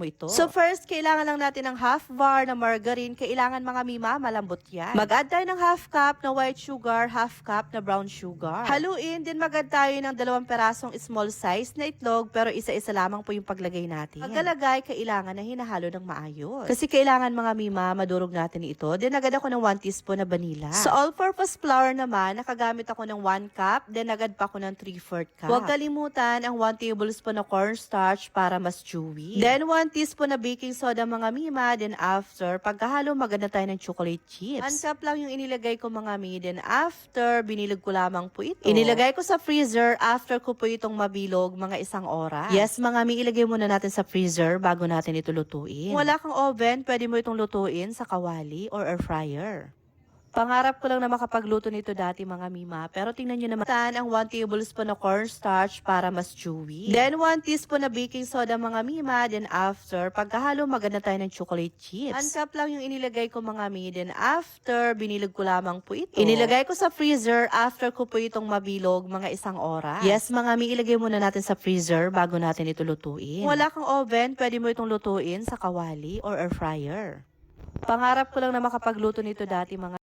mo ito. So first, kailangan lang natin ng half bar na margarine. Kailangan mga mima, malambot yan. Mag-add tayo ng half cup na white sugar, half cup na brown sugar. Haluin, din mag-add tayo ng 2 perasong small size na itlog, pero isa-isa lamang po yung paglagay natin. Pagkalagay, kailangan na hinahalo ng maayos. Kasi kailangan mga mima, madurog natin ito. Then agad ako ng 1 teaspoon na vanilla. Sa all-purpose flour naman, nakagamit ako ng 1 cup, then agad pa ako ng 3/4 cup. Huwag kalimutan ang 1 tablespoon na cornstarch para mas chewy. Then 1 teaspoon na baking soda mga mima, then after, pagkahalo maganda tayo ng chocolate chips. 1 cup lang yung inilagay ko mga mi, then after, binilog ko lamang po ito. Inilagay ko sa freezer, after ko po itong mabilog mga 1 oras. Yes mga mi, ilagay muna natin sa freezer bago natin ito lutuin. Kung wala kang oven, pwede mo itong lutuin sa kawali or air fryer. Pangarap ko lang na makapagluto nito dati mga mima, pero tingnan nyo naman ang 1 tablespoon na cornstarch para mas chewy. Then 1 teaspoon na baking soda mga mima, then after, pagkahalo maganda tayo ng chocolate chips. 1 cup lang yung inilagay ko mga mi, then after, binilog ko lamang po ito. Inilagay ko sa freezer, after ko po itong mabilog mga 1 oras. Yes mga mi, ilagay muna natin sa freezer bago natin ito lutuin. Kung wala kang oven, pwede mo itong lutuin sa kawali or air fryer. Pangarap ko lang na makapagluto nito dati mga